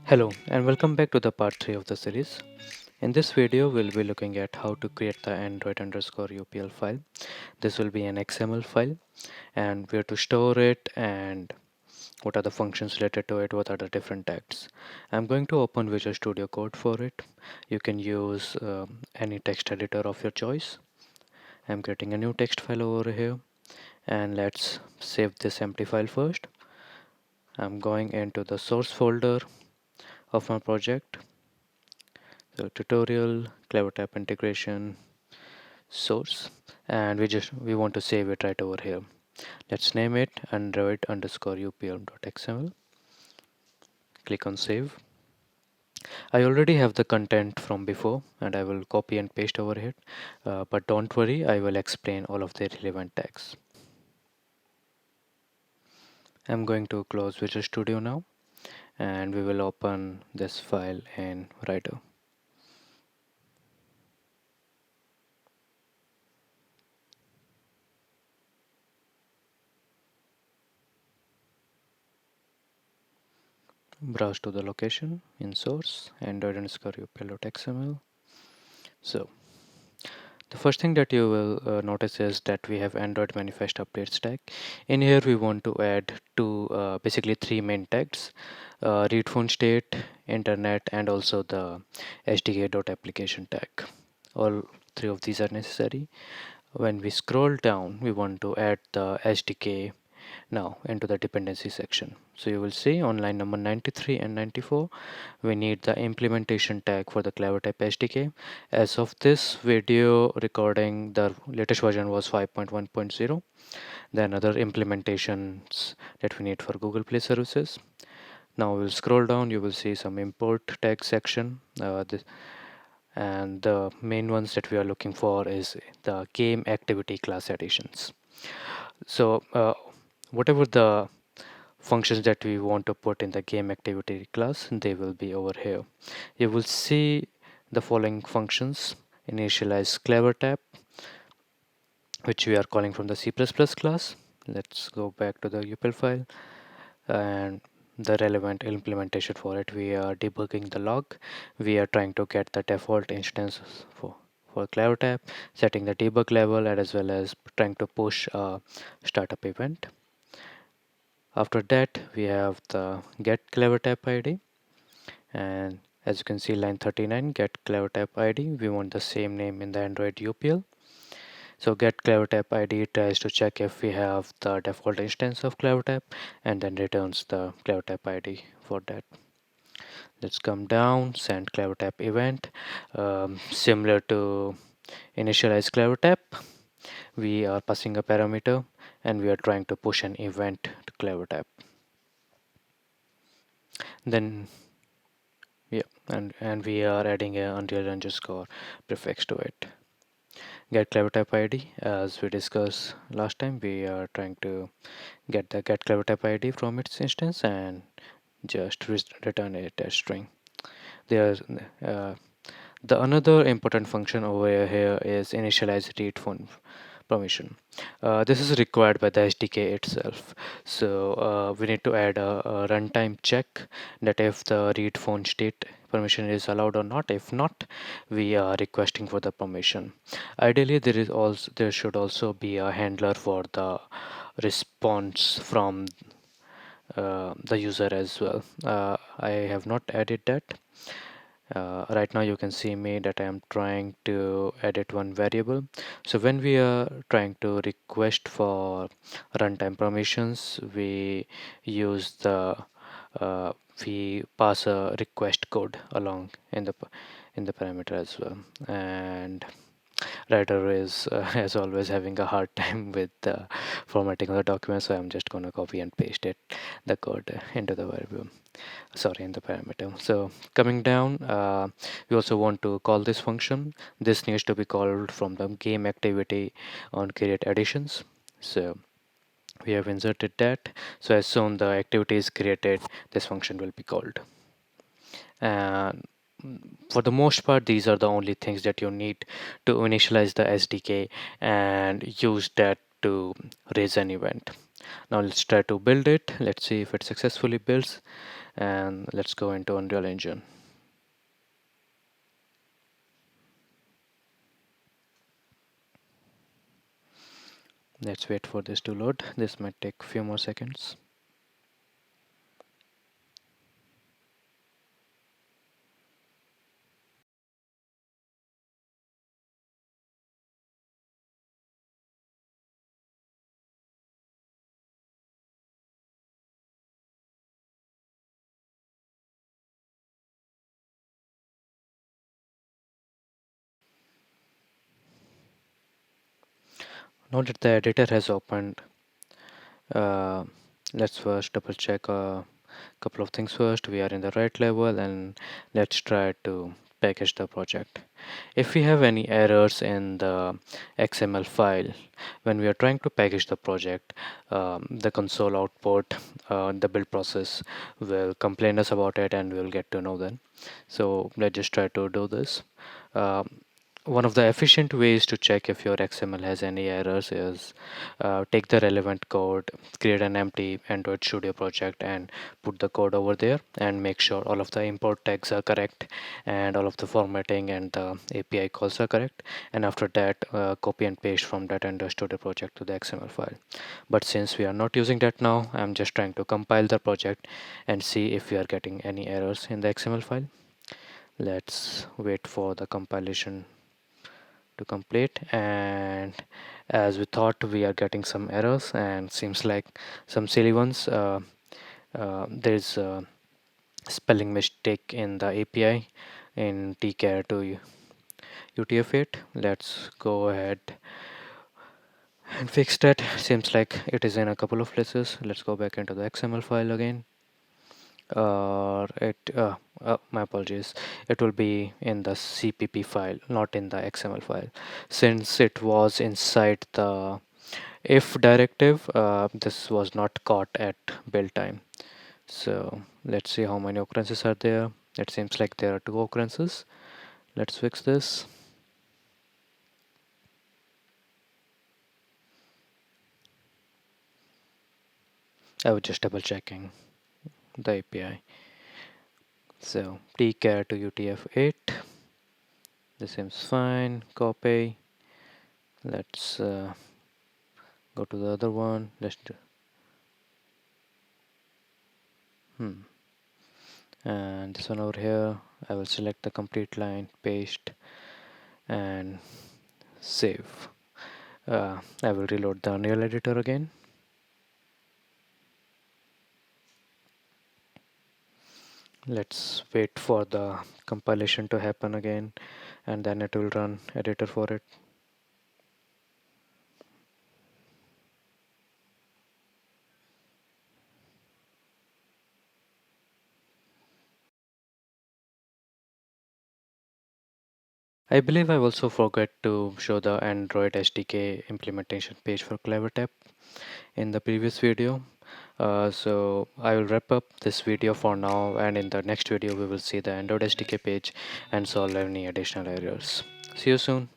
Hello and welcome back to the part 3 of the series. In this video we'll be looking at how to create the android underscore UPL file. This will be an XML file and where to store it and what are the functions related to it, what are the different tags. I'm going to open Visual Studio Code for it. You can use any text editor of your choice. I'm creating a new text file over here and let's save this empty file first. I'm going into the source folder of my project. So tutorial, Clevertap integration, source, and we want to save it right over here. Let's name it android underscore upl.xml. Click on save. I already have the content from before and I will copy and paste over here, but don't worry, I will explain all of the relevant tags. I'm going to close Visual Studio now and we will open this file in Writer. Browse to the location in source android underscore upl.xml. So the first thing that you will notice is that we have Android manifest updates tag. In here we want to add basically three main tags, read phone state, internet, and also the SDK.application tag. All three of these are necessary. When we scroll down, we want to add the SDK now into the dependency section. So you will see on line number 93 and 94 we need the implementation tag for the Clevertap SDK. As of this video recording, the latest version was 5.1.0. Then other implementations that we need for Google Play services. Now we'll scroll down, you will see some import tag section, and the main ones that we are looking for is the game activity class additions. So whatever the functions that we want to put in the game activity class, they will be over here. You will see the following functions: initialize Clevertap, which we are calling from the C++ class. Let's go back to the UPL file and the relevant implementation for it. We are debugging the log. We are trying to get the default instances for Clevertap, setting the debug level, and as well as trying to push a startup event. After that, we have the get Clevertap ID, and as you can see, line 39, get Clevertap ID. We want the same name in the Android UPL. So get Clevertap ID tries to check if we have the default instance of Clevertap and then returns the Clevertap ID for that. Let's come down, send Clevertap event. Similar to initialize Clevertap, we are passing a parameter and we are trying to push an event to Clevertap. Then and we are adding a unreal underscore prefix to it. Get Clevertap ID, as we discussed last time, we are trying to get the get Clevertap ID from its instance and just return it as string. There's the another important function over here is initialize read phone permission. This is required by the SDK itself. So we need to add a runtime check that if the read phone state permission is allowed or not. If not, we are requesting for the permission. Ideally, there should also be a handler for the response from the user as well. I have not added that. Right now you can see me that I am trying to edit one variable. So when we are trying to request for runtime permissions, we use we pass a request code along in the parameter as well. And writer is as always having a hard time with the formatting of the document, so I'm just going to copy and paste the code into the variable, sorry, in the parameter. So coming down, we also want to call this function. This needs to be called from the game activity on create additions. So we have inserted that, so as soon the activity is created, this function will be called. And for the most part, these are the only things that you need to initialize the SDK and use that to raise an event. Now let's try to build it. Let's see if it successfully builds, and let's go into Unreal Engine. Let's wait for this to load. This might take a few more seconds. Now that the editor has opened, uh, let's first double check a couple of things first. We are in the right level, and let's try to package the project. If we have any errors in the XML file when we are trying to package the project, the console output, the build process will complain us about it, and we'll get to know then. So let's just try to do this. Um, One of the efficient ways to check if your XML has any errors is take the relevant code, create an empty Android Studio project, and put the code over there, and make sure all of the import tags are correct and all of the formatting and the API calls are correct. And after that, copy and paste from that Android Studio project to the XML file. But since we are not using that now, I'm just trying to compile the project and see if we are getting any errors in the XML file. Let's wait for the compilation to complete, and as we thought, we are getting some errors and seems like some silly ones. There's a spelling mistake in the API in tchar to UTF-8. Let's go ahead and fix that. Seems like it is in a couple of places. Let's go back into the XML file again. My apologies, it will be in the CPP file, not in the XML file, since it was inside the if directive. This was not caught at build time. So let's see how many occurrences are there. It seems like there are 2 occurrences. Let's fix this. I was just double checking the API. So tchar to UTF-8, this seems fine. Copy. Let's go to the other one. Let's do, and this one over here. I will select the complete line, paste, and save. I will reload the Unreal editor again. Let's wait for the compilation to happen again, and then it will run editor for it. I believe I also forgot to show the Android SDK implementation page for Clevertap in the previous video. So I will wrap up this video for now, and in the next video we will see the Android SDK page and solve any additional errors. See you soon.